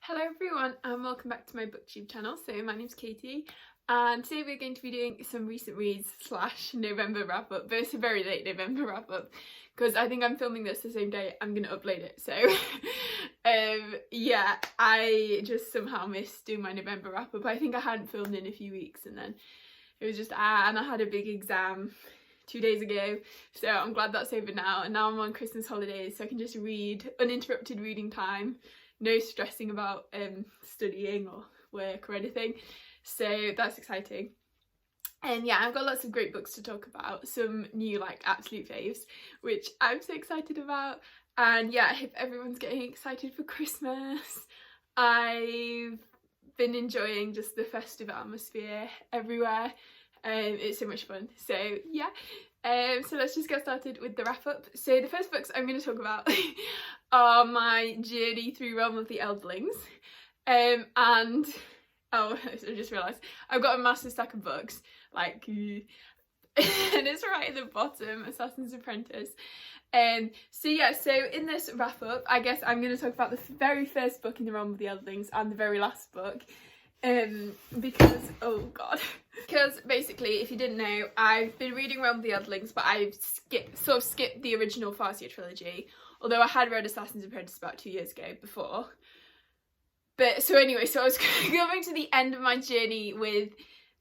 Hello everyone and welcome back to my booktube channel. So my name's Katie and today we're going to be doing some recent reads / November wrap up, but it's a very late November wrap up because I think I'm filming this the same day I'm going to upload it. So yeah, I just somehow missed doing my November wrap up. I think I hadn't filmed in a few weeks and then it was just and I had a big exam 2 days ago, so I'm glad that's over now, and now I'm on Christmas holidays so I can just read, uninterrupted reading time. No stressing about studying or work or anything, so that's exciting. And yeah, I've got lots of great books to talk about, some new like absolute faves which I'm so excited about. And yeah, I hope everyone's getting excited for Christmas. I've been enjoying just the festive atmosphere everywhere. It's so much fun, so yeah. So let's just get started with the wrap up. So the first books I'm going to talk about are my journey through Realm of the Eldlings, and oh, I just realised I've got a massive stack of books, like and it's right at the bottom, Assassin's Apprentice. So yeah, so in this wrap up I guess I'm going to talk about the very first book in the Realm of the Eldlings and the very last book. Because oh god, because basically, if you didn't know, I've been reading Realm of the Eldlings, but I've skipped the original Farseer trilogy, although I had read Assassin's Apprentice about 2 years ago before. But so anyway, so I was coming to the end of my journey with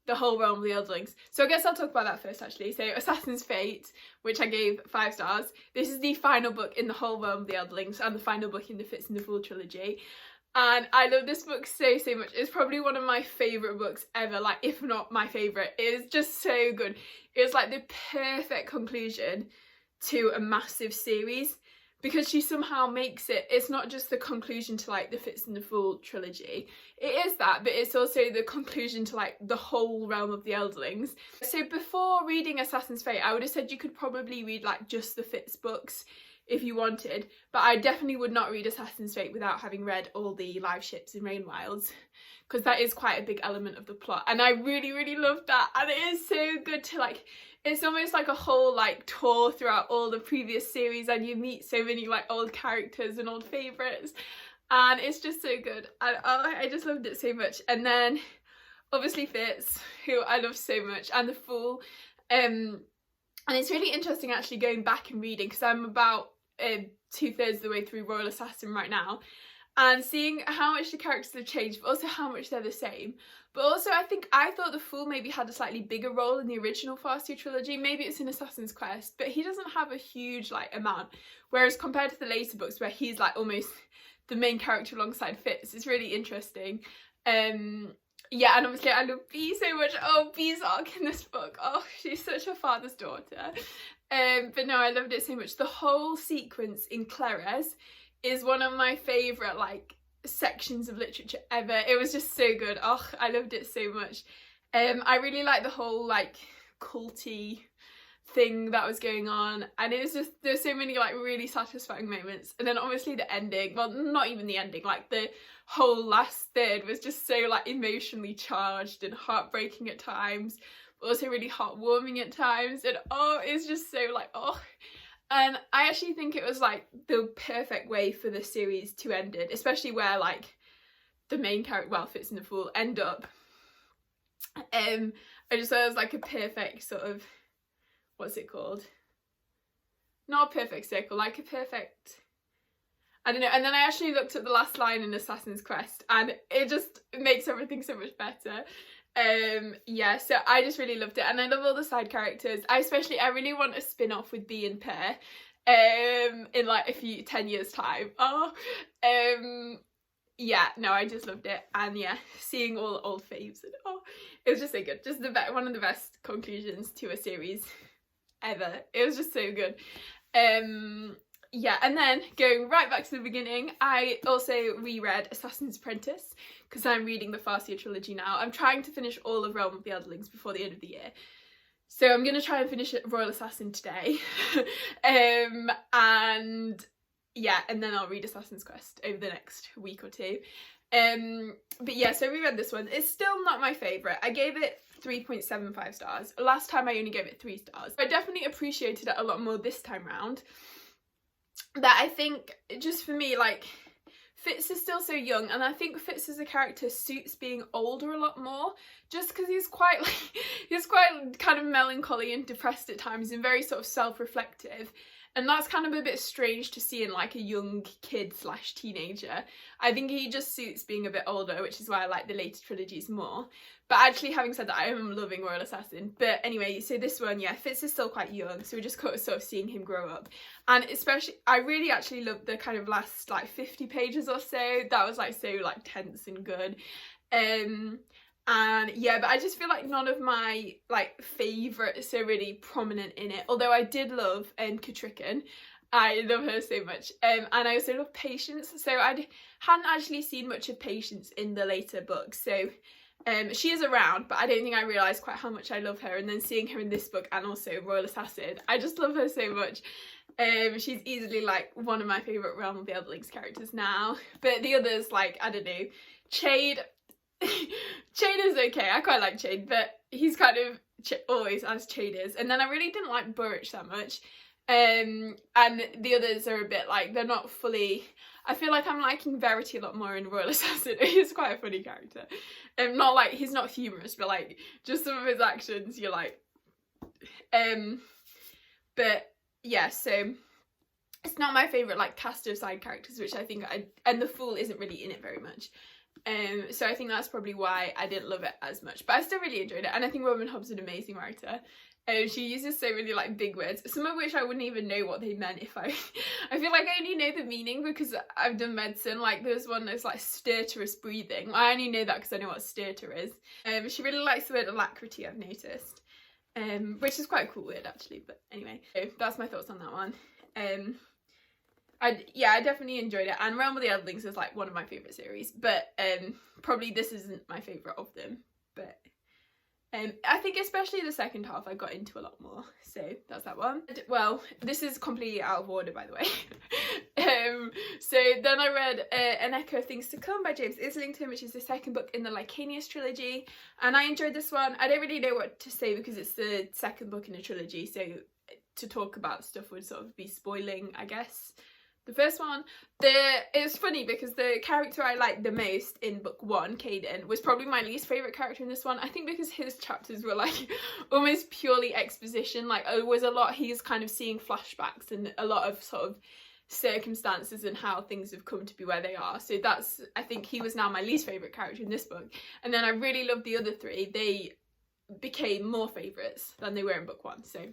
the whole Realm of the Eldlings, so I guess I'll talk about that first actually. So Assassin's Fate, which I gave 5 stars, this is the final book in the whole Realm of the Eldlings and the final book in the Fits and the Fool trilogy. And I love this book so much. It's probably one of my favourite books ever, like if not my favourite. It is just so good. It's like the perfect conclusion to a massive series, because she somehow makes it's not just the conclusion to like the Fits and the Fool trilogy. It is that, but it's also the conclusion to like the whole Realm of the Eldlings. So before reading Assassin's Fate, I would have said you could probably read like just the Fits books if you wanted, but I definitely would not read Assassin's Fate without having read all the live ships in Rainwilds, because that is quite a big element of the plot, and I really loved that. And it is so good to like, it's almost like a whole like tour throughout all the previous series, and you meet so many like old characters and old favourites, and it's just so good. I just loved it so much. And then obviously Fitz, who I love so much, and the Fool. And it's really interesting actually going back and reading, because I'm about 2/3 of the way through Royal Assassin right now, and seeing how much the characters have changed, but also how much they're the same. But also I thought the Fool maybe had a slightly bigger role in the original Farseer trilogy. Maybe it's in Assassin's Quest, but he doesn't have a huge like amount, whereas compared to the later books where he's like almost the main character alongside Fitz, it's really interesting. Yeah, and obviously I love Bee so much. Oh, Bee's arc in this book, oh, she's such a father's daughter. But no, I loved it so much. The whole sequence in Clerres is one of my favourite like sections of literature ever. It was just so good. Oh, I loved it so much. I really like the whole like culty thing that was going on, and it was just, there's so many like really satisfying moments. And then obviously the ending, well, not even the ending, like the whole last third was just so like emotionally charged and heartbreaking at times, but also really heartwarming at times. And oh, it's just so like, oh. And I actually think it was like the perfect way for the series to end it, especially where like the main character, well, Fitz and the Fool end up. I just thought it was like a perfect sort of, what's it called? Not a perfect circle, like a perfect, I don't know. And then I actually looked at the last line in Assassin's Quest, and it just makes everything so much better. Yeah, so I just really loved it, and I love all the side characters. I really want a spin-off with Bee and Pear in like 10 years time. Oh, yeah, no, I just loved it. And yeah, seeing all the old faves, and oh, it was just so good. Just one of the best conclusions to a series ever. It was just so good. Yeah, and then going right back to the beginning, I also reread Assassin's Apprentice, because I'm reading the Farseer trilogy now. I'm trying to finish all of Realm of the Eldlings before the end of the year, so I'm going to try and finish Royal Assassin today. And yeah, and then I'll read Assassin's Quest over the next week or two. But yeah, so we read this one. It's still not my favourite. I gave it 3.75 stars. Last time I only gave it 3 stars. I definitely appreciated it a lot more this time round. That I think, just for me, like, Fitz is still so young, and I think Fitz as a character suits being older a lot more, just because he's quite kind of melancholy and depressed at times and very sort of self-reflective. And that's kind of a bit strange to see in like a young kid / teenager. I think he just suits being a bit older, which is why I like the later trilogies more. But actually, having said that, I am loving Royal Assassin. But anyway, so this one, yeah, Fitz is still quite young, so we're just sort of seeing him grow up. And especially, I really actually loved the kind of last like 50 pages or so. That was like so like tense and good. And yeah, but I just feel like none of my like favourites are really prominent in it. Although I did love Catrican. I love her so much. And I also love Patience. So I hadn't actually seen much of Patience in the later books. So she is around, but I don't think I realised quite how much I love her. And then seeing her in this book and also Royal Assassin, I just love her so much. She's easily like one of my favourite Realm of the Elderlings characters now. But the others, like, I don't know, Chade. Chade is okay, I quite like Chade, but he's kind of always as Chade is. And then I really didn't like Burrich that much. And the others are a bit like, they're not fully... I feel like I'm liking Verity a lot more in Royal Assassin. He's quite a funny character. Not like, he's not humorous, but like, just some of his actions, you're like... But yeah, so... It's not my favourite like cast of side characters, which I think and the Fool isn't really in it very much. So I think that's probably why I didn't love it as much, but I still really enjoyed it. And I think Roman Hobbs is an amazing writer. She uses so many like big words, some of which I wouldn't even know what they meant if I feel like I only know the meaning because I've done medicine. Like there's one that's like stertorous breathing. I only know that because I know what stertor is. She really likes the word alacrity, I've noticed, which is quite a cool word actually. But anyway, so that's my thoughts on that one. I definitely enjoyed it, and Realm of the Elderlings is like one of my favourite series, but probably this isn't my favourite of them, but I think especially the second half I got into a lot more, so that's that one. Well, this is completely out of order, by the way. So then I read An Echo of Things to Come by James Islington, which is the second book in the Lycanius trilogy, and I enjoyed this one. I don't really know what to say because it's the second book in a trilogy, so to talk about stuff would sort of be spoiling, I guess, the first one. It's funny because the character I liked the most in book one, Caden, was probably my least favourite character in this one. I think because his chapters were like almost purely exposition. Like it was a lot, he's kind of seeing flashbacks and a lot of sort of circumstances and how things have come to be where they are. So that's, I think he was now my least favourite character in this book. And then I really loved the other three. They became more favourites than they were in book one. So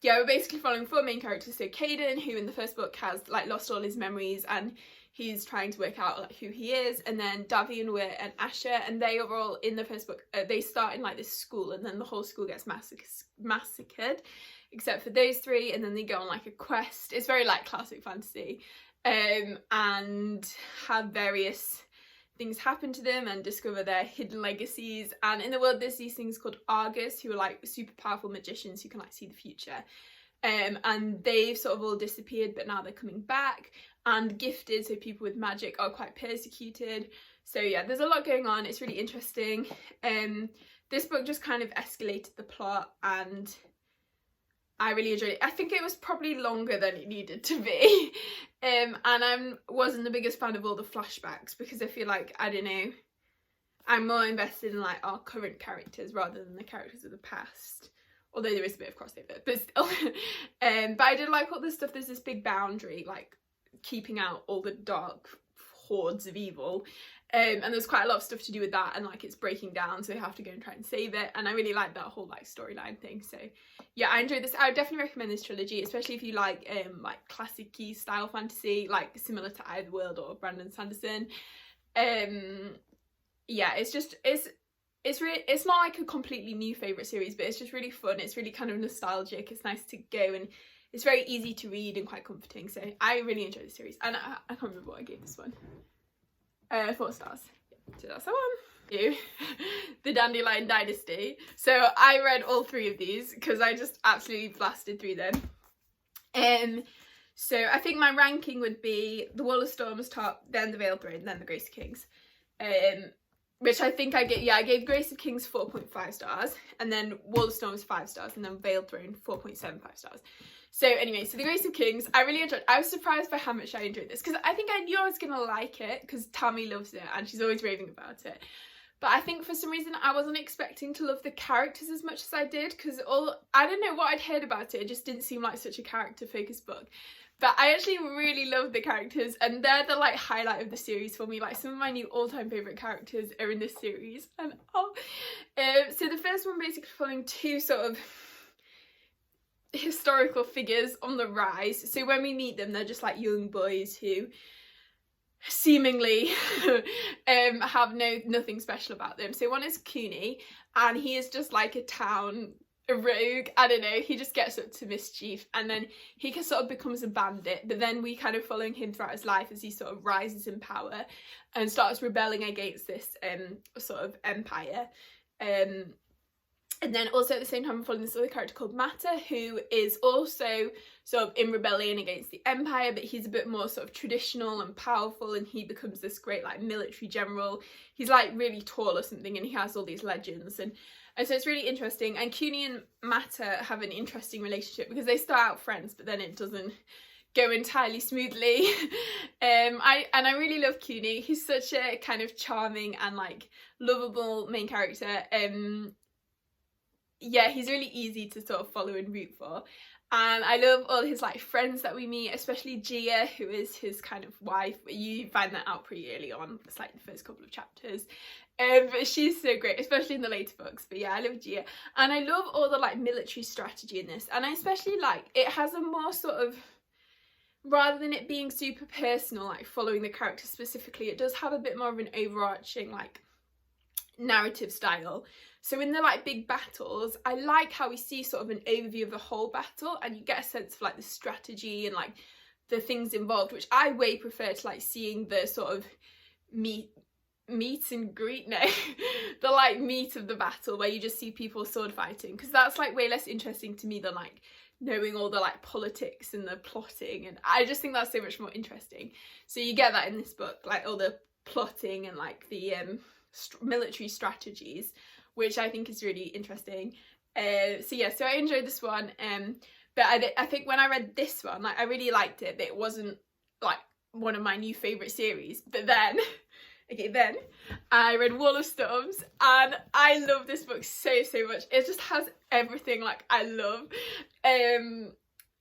yeah, we're basically following four main characters. So Caden, who in the first book has like lost all his memories and he's trying to work out like who he is, and then Davian, Wit and Asher, and they are all in the first book. They start in like this school and then the whole school gets massacred except for those three, and then they go on like a quest. It's very like classic fantasy, and have various things happen to them and discover their hidden legacies. And in the world there's these things called Argus, who are like super powerful magicians who can like see the future, and they've sort of all disappeared, but now they're coming back. And Gifted, so people with magic, are quite persecuted. So yeah, there's a lot going on. It's really interesting. This book just kind of escalated the plot and I really enjoyed it. I think it was probably longer than it needed to be. And I wasn't the biggest fan of all the flashbacks because I feel like, I don't know, I'm more invested in like our current characters rather than the characters of the past. Although there is a bit of crossover, but still. But I did like all this stuff. There's this big boundary, like keeping out all the dark hordes of evil. And there's quite a lot of stuff to do with that, and like it's breaking down, so you have to go and try and save it. And I really like that whole like storyline thing. So yeah, I enjoyed this. I would definitely recommend this trilogy, especially if you like classic-y style fantasy, like similar to Either World or Brandon Sanderson. Yeah, it's not like a completely new favourite series, but it's just really fun. It's really kind of nostalgic. It's nice to go, and it's very easy to read and quite comforting. So I really enjoyed the series, and I can't remember what I gave this one. 4 stars. Yeah, so that's that one. The Dandelion Dynasty. So I read all 3 of these because I just absolutely blasted through them. So I think my ranking would be The Wall of Storms top, then The Veiled Throne, then The Grace of Kings. Which I think I gave Grace of Kings 4.5 stars, and then Wall of Storms 5 stars, and then Veiled Throne 4.75 stars. So anyway, so The Grace of Kings, I really enjoyed. I was surprised by how much I enjoyed this, because I think I knew I was going to like it, because Tammy loves it and she's always raving about it. But I think for some reason I wasn't expecting to love the characters as much as I did, because I don't know what I'd heard about it, it just didn't seem like such a character-focused book. But I actually really love the characters, and they're the like highlight of the series for me. Like, some of my new all-time favourite characters are in this series. And so the first one basically following two sort of historical figures on the rise. So when we meet them, they're just like young boys who seemingly have nothing special about them. So one is Cooney, and he is just like a rogue, I don't know, he just gets up to mischief, and then he sort of becomes a bandit, but then we kind of following him throughout his life as he sort of rises in power and starts rebelling against this sort of empire. And then also at the same time I'm following this other character called Matter, who is also sort of in rebellion against the empire, but he's a bit more sort of traditional and powerful, and he becomes this great like military general. He's like really tall or something, and he has all these legends, and so it's really interesting. And Cooney and Matter have an interesting relationship because they start out friends, but then it doesn't go entirely smoothly. I really love Cooney. He's such a kind of charming and like lovable main character. Yeah, he's really easy to sort of follow and root for. And I love all his like friends that we meet, especially Gia, who is his kind of wife. You find that out pretty early on. It's like the first couple of chapters. But she's so great, especially in the later books. But yeah, I love Gia. And I love all the like military strategy in this. And I especially like, it has a more sort of, rather than it being super personal, like following the character specifically, it does have a bit more of an overarching like narrative style. So in the like big battles, I like how we see sort of an overview of the whole battle, and you get a sense of like the strategy and like the things involved, which I way prefer to like seeing the sort of meat and greet, no, the like meat of the battle, where you just see people sword fighting, because that's like way less interesting to me than like knowing all the like politics and the plotting, and I just think that's so much more interesting. So you get that in this book, like all the plotting and like the military strategies, which I think is really interesting. So yeah, so I enjoyed this one, but I think when I read this one, like I really liked it, but it wasn't like one of my new favourite series. But then then I read Wall of Storms, and I love this book so much. It just has everything like I love.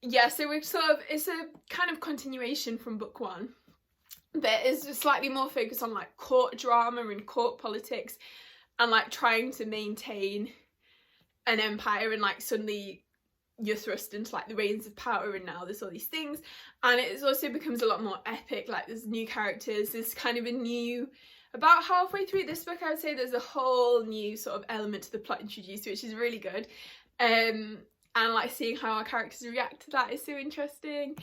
Yeah, so it's a kind of continuation from book one, but it's just slightly more focused on like court drama and court politics, and like trying to maintain an empire, and like suddenly you're thrust into like the reins of power, and now there's all these things, and it also becomes a lot more epic. Like there's new characters, there's kind of a new, about halfway through this book I would say there's a whole new sort of element to the plot introduced, which is really good. And like seeing how our characters react to that is so interesting.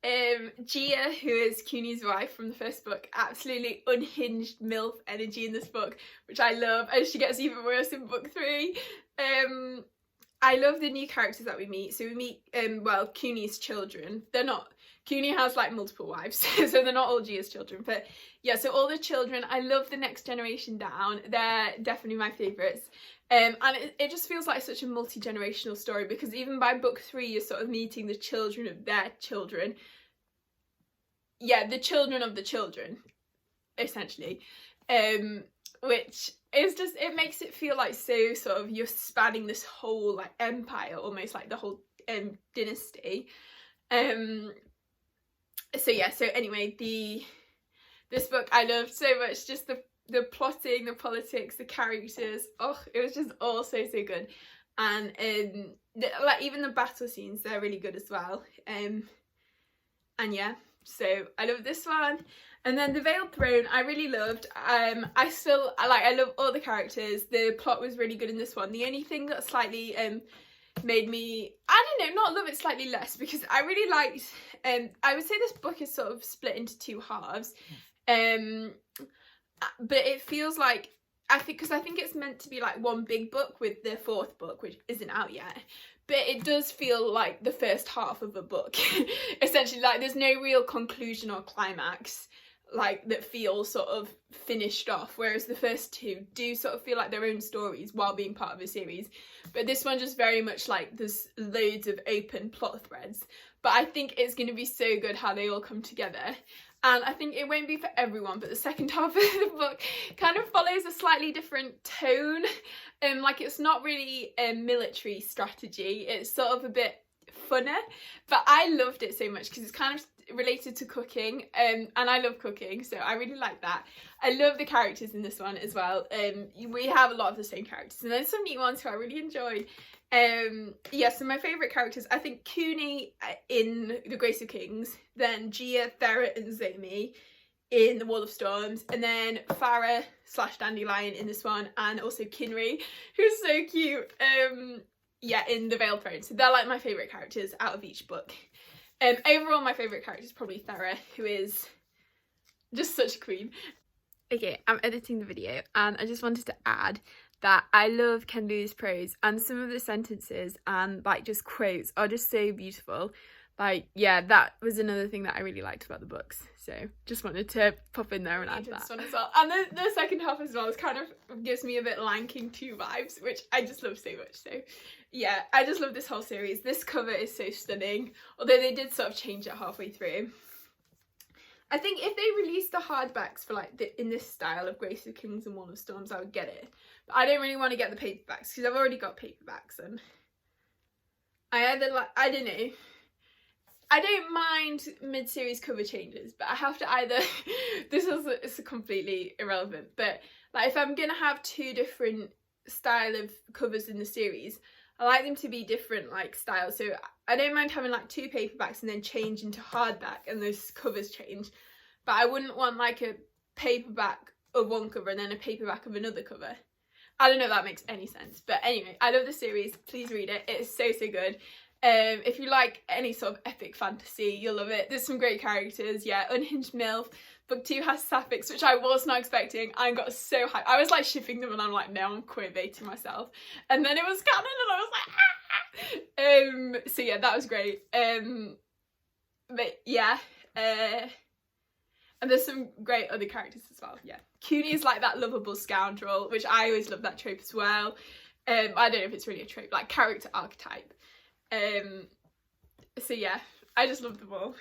Gia, who is Cooney's wife from the first book, absolutely unhinged MILF energy in this book, which I love, and she gets even worse in book 3. I love the new characters that we meet. So we meet, well, Cooney's children. They're not, Cooney has like multiple wives, so they're not all Gia's children, but yeah, so all the children. I love the next generation down. They're definitely my favourites. And it just feels like such a multi-generational story, because even by book 3 you're sort of meeting the children of their children. Yeah, the children of the children, essentially. Which is just, it makes it feel like so sort of you're spanning this whole like empire, almost like the whole dynasty. So yeah, so anyway, this book I loved so much, just the plotting, the politics, the characters. Oh, it was just all so good. And like even the battle scenes, they're really good as well. And yeah, so I love this one. And then The Veiled Throne, I really loved. I love all the characters. The plot was really good in this one. The only thing that slightly made me, I don't know, not love it slightly less, because I really liked, I would say this book is sort of split into 2 halves. But it feels like, I think it's meant to be like one big book with the 4th book, which isn't out yet. But it does feel like the first half of a book. Essentially, like there's no real conclusion or climax. like that feel sort of finished off, whereas the first two do sort of feel like their own stories while being part of a series. But this one just very much like there's loads of open plot threads, but I think it's going to be so good how they all come together. And I think it won't be for everyone, but the second half of the book kind of follows a slightly different tone. Like it's not really a military strategy, it's sort of a bit funner, but I loved it so much because it's kind of related to cooking, and I love cooking, so I really like that. I love the characters in this one as well. We have a lot of the same characters, and there's some new ones who I really enjoyed. Yeah, so my favourite characters, I think Cooney in The Grace of Kings, then Gia, Ferret and Zomi in The Wall of Storms, and then Farah / Dandelion in this one, and also Kinry, who's so cute, yeah, in The Veiled Throne. So they're like my favourite characters out of each book. Overall, my favourite character is probably Farah, who is just such a queen. Okay, I'm editing the video, and I just wanted to add that I love Ken Liu's prose, and some of the sentences and like just quotes are just so beautiful. Like, yeah, that was another thing that I really liked about the books. So just wanted to pop in there and add that. This one as well. And the second half as well is kind of gives me a bit Lanking 2 vibes, which I just love so much. So yeah, I just love this whole series. This cover is so stunning, although they did sort of change it halfway through. I think if they released the hardbacks for like in this style of Grace of Kings and Wall of Storms, I would get it. But I don't really want to get the paperbacks because I've already got paperbacks, and I either like, I don't know. I don't mind mid-series cover changes, but I have to either, it's completely irrelevant, but like if I'm gonna have two different style of covers in the series, I like them to be different like styles. So I don't mind having like two paperbacks and then change into hardback and those covers change, but I wouldn't want like a paperback of one cover and then a paperback of another cover. I don't know if that makes any sense, but anyway, I love the series. Please read it. It is so good. If you like any sort of epic fantasy, you'll love it. There's some great characters. Yeah, Unhinged MILF. Book 2 has Sapphics, which I was not expecting. I got so hyped. I was like shipping them, and I'm like, no, I'm queerbaiting myself. And then it was canon, and I was like, ah! So yeah, that was great. But yeah, and there's some great other characters as well. Yeah, Cooney is like that lovable scoundrel, which I always love that trope as well. I don't know if it's really a trope, like character archetype. So yeah, I just love them all.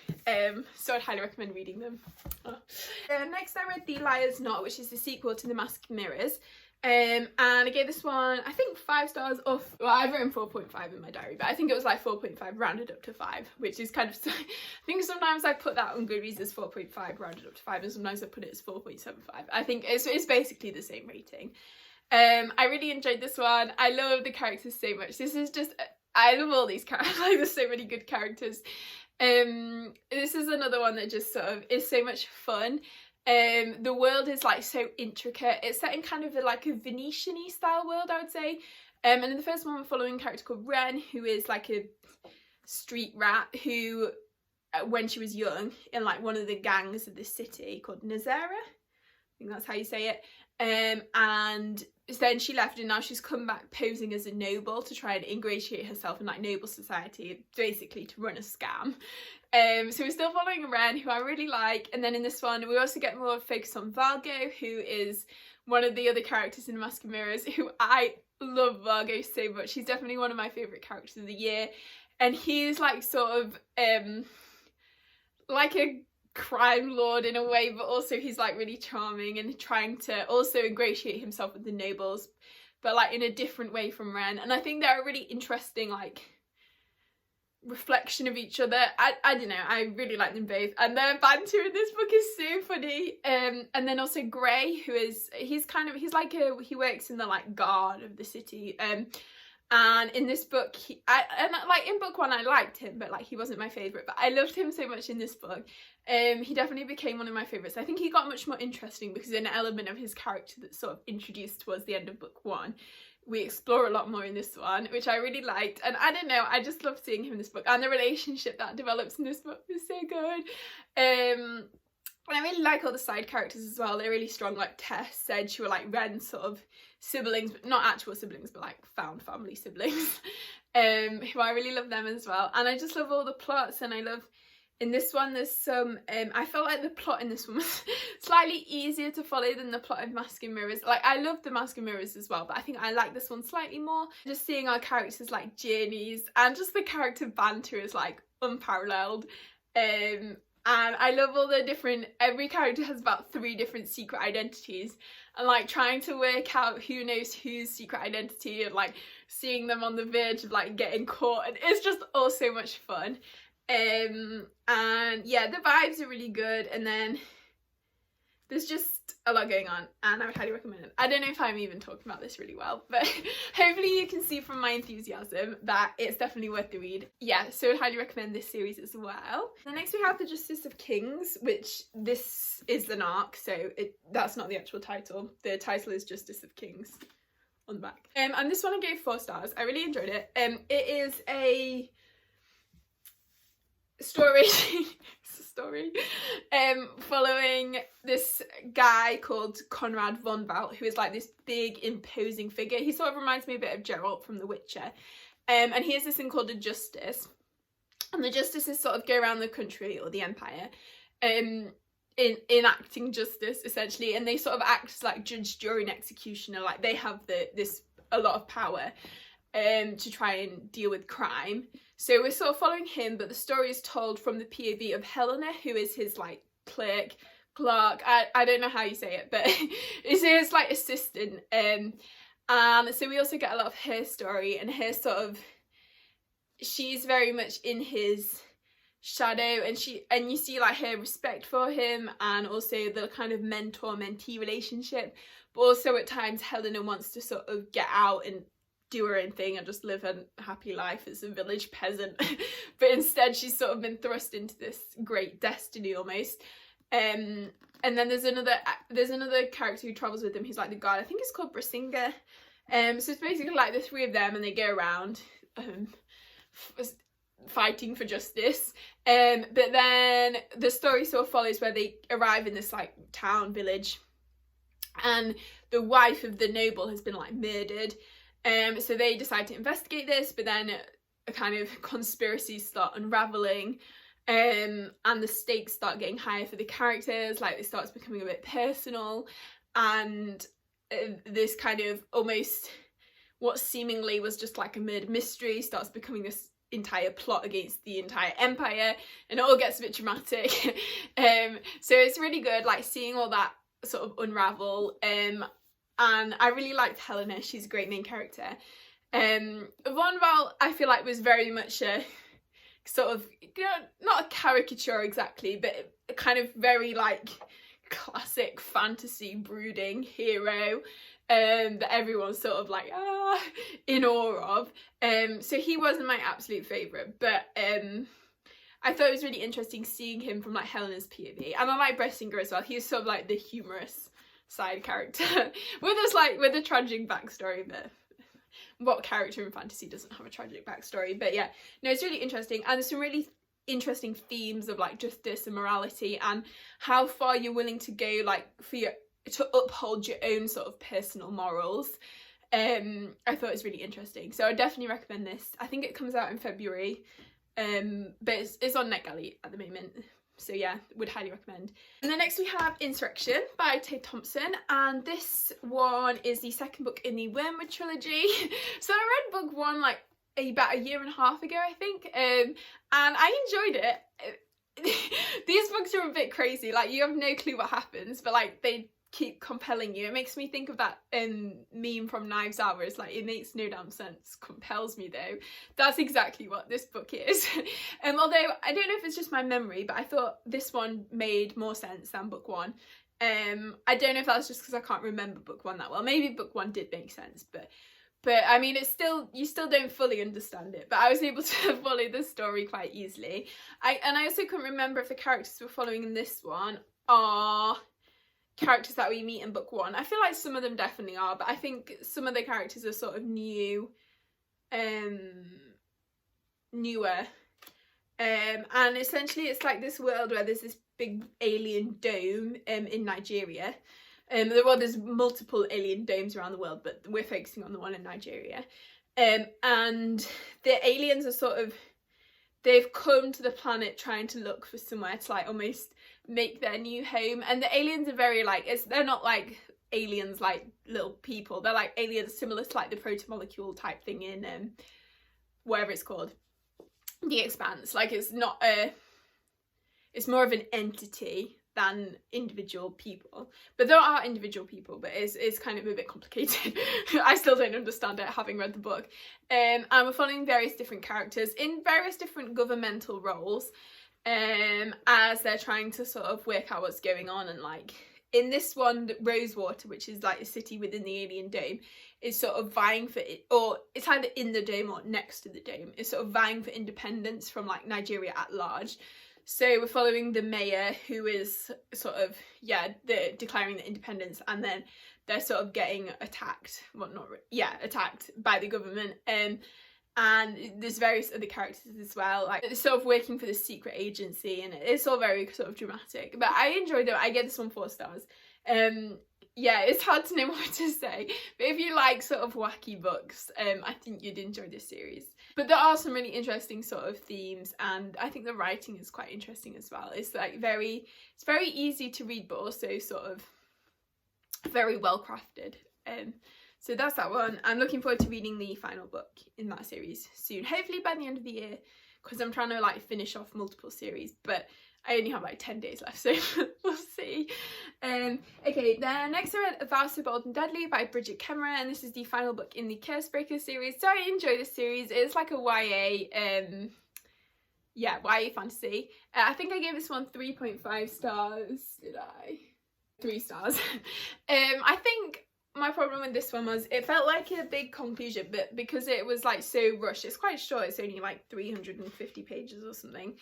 So I'd highly recommend reading them. Next I read The Liar's Knot, which is the sequel to The Mask of Mirrors. And I gave this one, I think 5 stars off. Well, I've written 4.5 in my diary, but I think it was like 4.5 rounded up to 5, which is kind of, I think sometimes I put that on Goodreads as 4.5 rounded up to 5, and sometimes I put it as 4.75. I think it's basically the same rating. I really enjoyed this one. I love the characters so much. This is just, I love all these characters. Like, there's so many good characters. This is another one that just sort of is so much fun. The world is like so intricate. It's set in kind of like a Venetian-y style world, I would say. And in the first one, we're following a character called Ren, who is like a street rat who, when she was young, in like one of the gangs of the city called Nazera, I think that's how you say it. And then she left, and now she's come back posing as a noble to try and ingratiate herself in like noble society, basically to run a scam. So we're still following Ren, who I really like, and then in this one we also get more focus on Vargo, who is one of the other characters in Mask of Mirrors, who I love. Vargo so much. He's definitely one of my favourite characters of the year, and he's like sort of like a crime lord in a way, but also he's like really charming and trying to also ingratiate himself with the nobles, but like in a different way from Ren. And I think they're a really interesting like reflection of each other. I don't know, I really like them both, and their banter in this book is so funny. And then also Gray, who is, he's he works in the like guard of the city, and in this book like in book 1 I liked him, but like he wasn't my favourite, but I loved him so much in this book. He definitely became one of my favourites. I think he got much more interesting because an element of his character that's sort of introduced towards the end of book 1 we explore a lot more in this one, which I really liked. And I don't know, I just love seeing him in this book, and the relationship that develops in this book is so good. And I really like all the side characters as well. They're really strong. Like Tess said, she were like Ren's sort of siblings, but not actual siblings, but like found family siblings. Who I really love them as well. And I just love all the plots, and I love In this one there's some, I felt like the plot in this one was slightly easier to follow than the plot of Mask and Mirrors. Like, I love the Mask and Mirrors as well, but I think I like this one slightly more. Just seeing our characters like journeys, and just the character banter is like unparalleled. And I love all the different, every character has about 3 different secret identities, and like trying to work out who knows whose secret identity, and like seeing them on the verge of like getting caught, and it's just all so much fun. And yeah, the vibes are really good, and then there's just a lot going on, and I would highly recommend it. I don't know if I'm even talking about this really well, but hopefully you can see from my enthusiasm that it's definitely worth the read. Yeah, so I would highly recommend this series as well. Then next we have The Justice of Kings, which this is an arc, so that's not the actual title. The title is Justice of Kings on the back. And this one I gave 4 stars. I really enjoyed it. It is a story following this guy called Conrad von Valt, who is like this big imposing figure. He sort of reminds me a bit of Geralt from The Witcher, and he has this thing called a justice, and the justices sort of go around the country or the empire enacting justice essentially, and they sort of act as like judge, jury and executioner. Like, they have a lot of power to try and deal with crime. So we're sort of following him, but the story is told from the POV of Helena, who is his like clerk, I don't know how you say it, but it's his like assistant. And so we also get a lot of her story, and her sort of, she's very much in his shadow, and you see like her respect for him, and also the kind of mentor-mentee relationship. But also at times Helena wants to sort of get out and do her own thing and just live a happy life as a village peasant, but instead she's sort of been thrust into this great destiny almost. And then there's another character who travels with him, who's like the guard. I think it's called Brisinga. So it's basically like the 3 of them, and they go around fighting for justice. But then the story sort of follows where they arrive in this like town village, and the wife of the noble has been like murdered. So they decide to investigate this, but then a kind of conspiracies start unraveling, and the stakes start getting higher for the characters. Like, it starts becoming a bit personal, and this kind of almost what seemingly was just like a murder mystery starts becoming this entire plot against the entire empire, and it all gets a bit dramatic. So it's really good, like seeing all that sort of unravel. And I really liked Helena. She's a great main character. Von Valt, I feel like, was very much a sort of, you know, not a caricature exactly, but a kind of very like classic fantasy brooding hero that everyone's sort of like in awe of. So he wasn't my absolute favourite, but I thought it was really interesting seeing him from like Helena's POV. And I like Brisinga as well. He was sort of like the humorous side character with a tragic backstory, but what character in fantasy doesn't have a tragic backstory? But yeah, no, it's really interesting, and there's some really interesting themes of like justice and morality, and how far you're willing to go like to uphold your own sort of personal morals. I thought it was really interesting, so I definitely recommend this. I think it comes out in February, but it's on NetGalley at the moment. So yeah, would highly recommend. And then next we have Insurrection by Tate Thompson, and this one is the 2nd book in the Wormwood trilogy. So I read book 1 like about a year and a half ago, I think, and I enjoyed it. These books are a bit crazy, like you have no clue what happens, but like they keep compelling you. It makes me think of that meme from Knives Out where it's like, it makes no damn sense, compels me though. That's exactly what this book is. Although I don't know if it's just my memory, but I thought this one made more sense than book 1. I don't know if that's just because I can't remember book 1 that well. Maybe book 1 did make sense, but I mean, it's still, you still don't fully understand it, but I was able to follow the story quite easily. I also couldn't remember if the characters we're following in this one are characters that we meet in book 1. I feel like some of them definitely are, but I think some of the characters are sort of newer. And essentially it's like this world where there's this big alien dome in Nigeria. There's multiple alien domes around the world, but we're focusing on the one in Nigeria. And the aliens are sort of they've come to the planet trying to look for somewhere to like almost make their new home, and the aliens are very like, they're not like aliens like little people, they're like aliens similar to like the proto-molecule type thing in whatever it's called, The Expanse. Like it's not it's more of an entity than individual people, but there are individual people, but it's kind of a bit complicated. I still don't understand it, having read the book. And we're following various different characters in various different governmental roles, as they're trying to sort of work out what's going on. And like in this one, Rosewater, which is like a city within the alien dome, is sort of vying for it, or it's either in the dome or next to the dome, is sort of vying for independence from like Nigeria at large. So we're following the mayor, who is sort of, they're declaring the independence, and then they're sort of getting attacked, attacked by the government. And there's various other characters as well, like they're sort of working for the secret agency, and it's all very sort of dramatic. But I enjoyed it. I get this one 4 stars. It's hard to know what to say, but if you like sort of wacky books, I think you'd enjoy this series. But there are some really interesting sort of themes, and I think the writing is quite interesting as well. It's like it's very easy to read, but also sort of very well crafted. So that's that one. I'm looking forward to reading the final book in that series soon, hopefully by the end of the year, because I'm trying to like finish off multiple series, but I only have like 10 days left, so we'll see. Okay, then next I read Vows So Bold and Deadly by Bridget Kemmerer, and this is the final book in the Cursebreaker series. So I enjoy this series. It's like a YA fantasy. I think I gave this one 3.5 stars. Did I? 3 stars. I think my problem with this one was it felt like a big conclusion, but because it was like so rushed, it's quite short, it's only like 350 pages or something,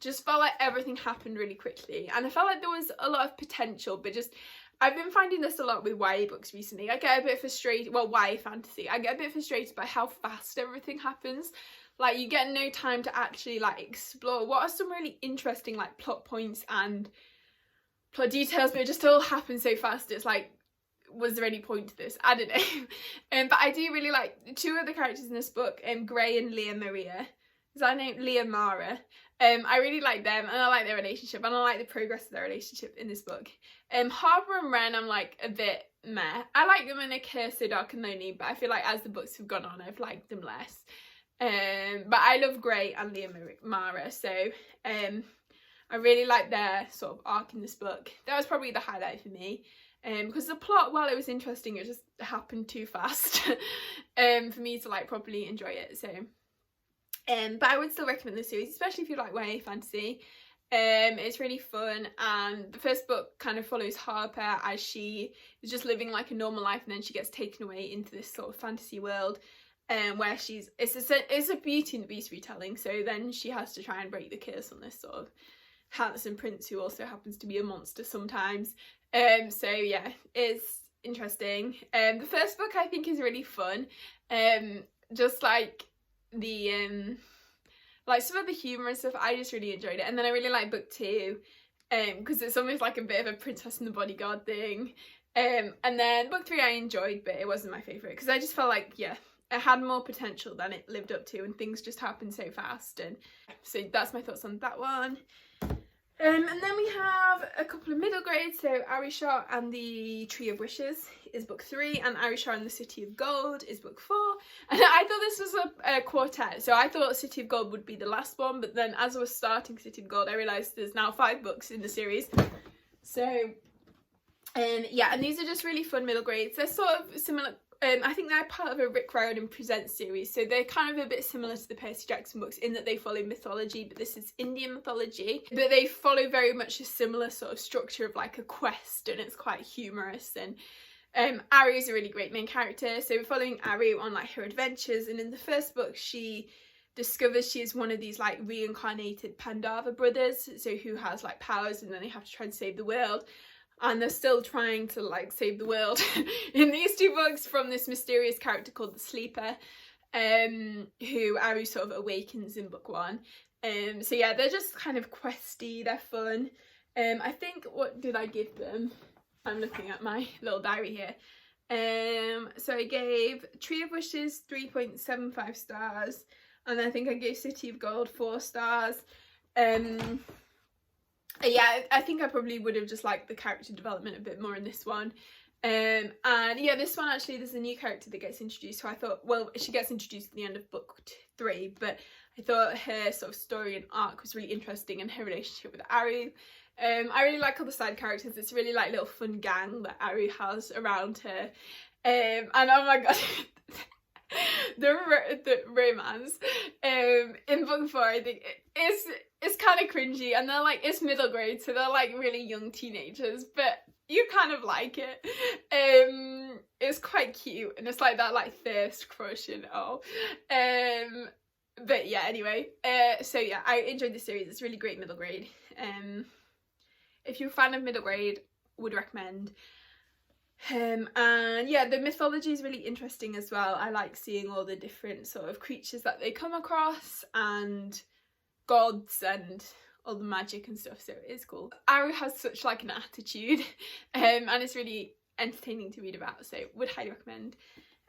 just felt like everything happened really quickly, and I felt like there was a lot of potential, but just I've been finding this a lot with YA books recently. I get a bit frustrated, well, YA fantasy, I get a bit frustrated by how fast everything happens. Like you get no time to actually like explore what are some really interesting like plot points and plot details, but it just all happens so fast. It's like, was there any point to this? I don't know. But I do really like 2 of the characters in this book, Gray and Leah Maria. Is that her name? Leah Mara. I really like them, and I like their relationship, and I like the progress of their relationship in this book. Harper and Ren, I'm like a bit meh. I like them in A Curse So Dark and Lonely, but I feel like as the books have gone on, I've liked them less. But I love Gray and Leah Mara, so I really like their sort of arc in this book. That was probably the highlight for me. Because the plot, while it was interesting, it just happened too fast for me to like properly enjoy it. So but I would still recommend this series, especially if you like YA fantasy. It's really fun, and the first book kind of follows Harper as she is just living like a normal life, and then she gets taken away into this sort of fantasy world, where it's a Beauty and the Beast retelling. So then she has to try and break the curse on this sort of handsome prince who also happens to be a monster sometimes. So yeah, it's interesting. The first book I think is really fun. Just like the like some of the humour and stuff, I just really enjoyed it. And then I really like book 2, because it's almost like a bit of a Princess and the Bodyguard thing. And then book 3 I enjoyed, but it wasn't my favourite, because I just felt like, it had more potential than it lived up to, and things just happened so fast. And so that's my thoughts on that one. And then we have a couple of middle grades, so Arisha and the Tree of Wishes is book 3, and Arisha and the City of Gold is book 4. And I thought this was a quartet, so I thought City of Gold would be the last one, but then as I was starting City of Gold, I realised there's now 5 books in the series. So, and these are just really fun middle grades. They're sort of similar. I think they're part of a Rick Riordan Presents series, so they're kind of a bit similar to the Percy Jackson books in that they follow mythology, but this is Indian mythology. But they follow very much a similar sort of structure of like a quest, and it's quite humorous. And Ari is a really great main character, so we're following Ari on like her adventures. And in the first book, she discovers she is one of these like reincarnated Pandava brothers, so who has like powers, and then they have to try and save the world. And they're still trying to like save the world in these 2 books from this mysterious character called the Sleeper, who Aru sort of awakens in book 1. So yeah, they're just kind of questy, they're fun. I think, what did I give them? I'm looking at my little diary here. So I gave Tree of Wishes 3.75 stars, and I think I gave City of Gold 4 stars. Yeah, I think I probably would have just liked the character development a bit more in this one. And yeah, this one actually, there's a new character that gets introduced, so I thought, well, she gets introduced at the end of book 3, but I thought her sort of story and arc was really interesting, and her relationship with Aru. I really like all the side characters. It's a really like little fun gang that Aru has around her. And oh my god, the romance in book 4, I think it's kind of cringy, and they're like, it's middle grade, so they're like really young teenagers, but you kind of like it. It's quite cute, and it's like that like thirst crush and all. But yeah, anyway, so yeah, I enjoyed the series. It's really great middle grade. If you're a fan of middle grade, would recommend. And yeah, the mythology is really interesting as well. I like seeing all the different sort of creatures that they come across, and gods and all the magic and stuff, so it is cool. Aru has such like an attitude, and it's really entertaining to read about, so would highly recommend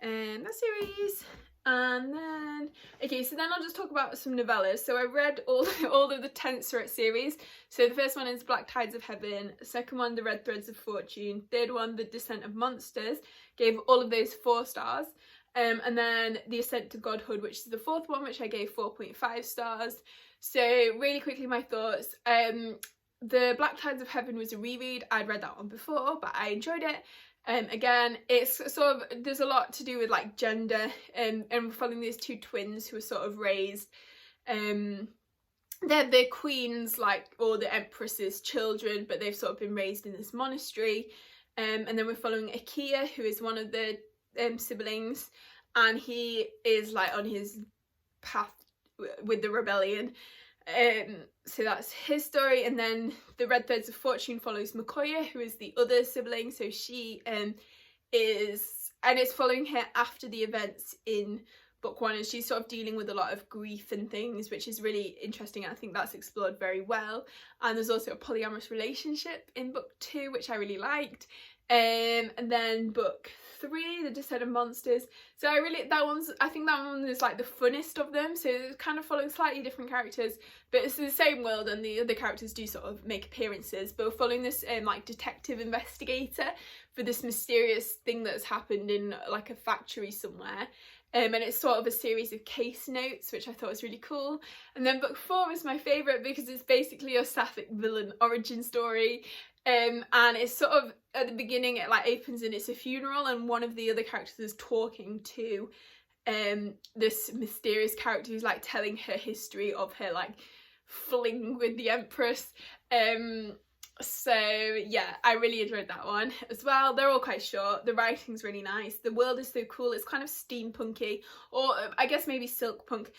that series. And then, okay, so then I'll just talk about some novellas. So I read all of the Tensorate series. So the first one is Black Tides of Heaven, second one The Red Threads of Fortune, third one The Descent of Monsters, gave all of those 4 stars. And then The Ascent to Godhood, which is the 4th one, which I gave 4.5 stars. So really quickly, my thoughts. The Black Tides of Heaven was a reread. I'd read that one before, but I enjoyed it. Again, it's sort of, there's a lot to do with like gender, and we're following these 2 twins who are sort of raised, they're the queen's like, or the empress's children, but they've sort of been raised in this monastery. And then we're following Akia, who is one of the siblings, and he is like on his path with the rebellion. So that's his story. And then The Red Threads of Fortune follows Makoya, who is the other sibling. So she is, and it's following her after the events in book 1, and she's sort of dealing with a lot of grief and things, which is really interesting. I think that's explored very well. And there's also a polyamorous relationship in book 2, which I really liked. And then book 3, The Descent of Monsters. So I think that one is like the funnest of them. So it's kind of following slightly different characters, but it's the same world, and the other characters do sort of make appearances. But we're following this like detective investigator for this mysterious thing that's happened in like a factory somewhere. And it's sort of a series of case notes, which I thought was really cool. And then book 4 is my favourite because it's basically a sapphic villain origin story. And it's sort of, at the beginning it like opens and it's a funeral, and one of the other characters is talking to this mysterious character who's like telling her history of her like fling with the empress. So yeah, I really enjoyed that one as well. They're all quite short. The writing's really nice. The world is so cool. It's kind of steampunky, or I guess maybe silk punk.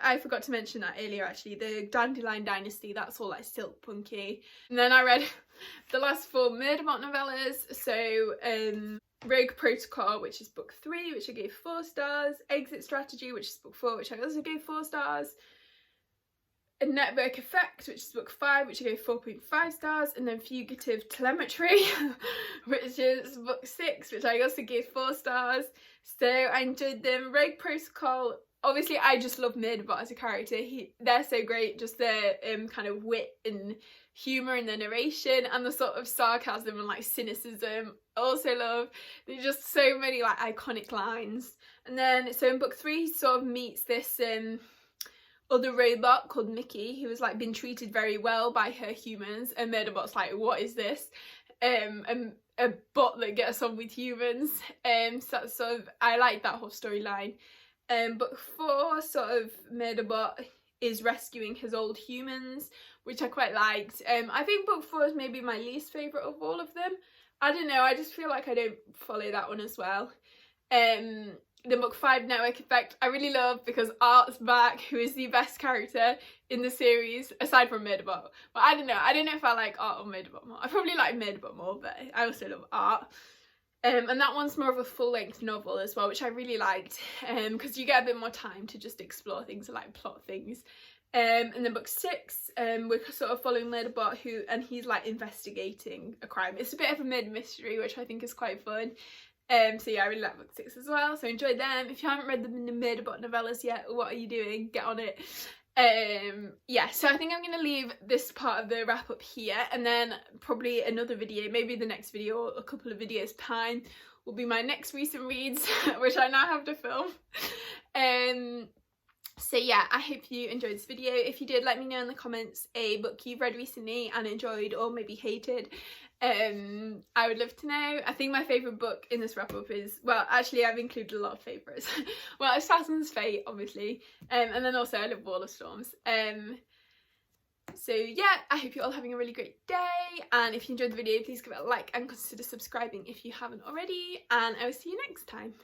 I forgot to mention that earlier actually. The Dandelion Dynasty, that's all like silk punky. And then I read the last 4 Murderbot novellas. So Rogue Protocol, which is book 3, which I gave 4 stars. Exit Strategy, which is book 4, which I also gave 4 stars. A Network Effect, which is book 5, which I gave 4.5 stars, and then Fugitive Telemetry, which is book 6, which I also gave 4 stars. So I enjoyed them. Rogue Protocol, obviously I just love Murderbot as a character. They're so great, just their kind of wit and humour in the narration, and the sort of sarcasm and like cynicism. Also love. There's just so many like iconic lines. And then so in book 3 he sort of meets this other robot called Mickey, who has like been treated very well by her humans, and Murderbot's like, what is this? And a bot that gets on with humans. So that's sort of, I like that whole storyline. Book 4, sort of Murderbot is rescuing his old humans, which I quite liked. I think book 4 is maybe my least favourite of all of them. I don't know, I just feel like I don't follow that one as well. The book 5, Network Effect, I really love because Art's back, who is the best character in the series, aside from Murderbot. But I don't know if I like Art or Murderbot more. I probably like Murderbot more, but I also love Art. And that one's more of a full-length novel as well, which I really liked, because you get a bit more time to just explore things and like plot things. And then book 6, we're sort of following Murderbot, and he's like investigating a crime. It's a bit of a murder mystery, which I think is quite fun. So yeah, I really like book 6 as well, so enjoy them. If you haven't read the Murderbot novellas yet, what are you doing? Get on it. Yeah, so I think I'm going to leave this part of the wrap up here, and then probably another video, maybe the next video or a couple of videos time, will be my next recent reads, which I now have to film. So yeah, I hope you enjoyed this video. If you did, let me know in the comments a book you've read recently and enjoyed or maybe hated. I would love to know. I think my favourite book in this wrap up is, well, actually I've included a lot of favourites. Well, it's Assassin's Fate, obviously, and then also I love Wall of Storms. So yeah, I hope you're all having a really great day, and if you enjoyed the video, please give it a like and consider subscribing if you haven't already, and I will see you next time.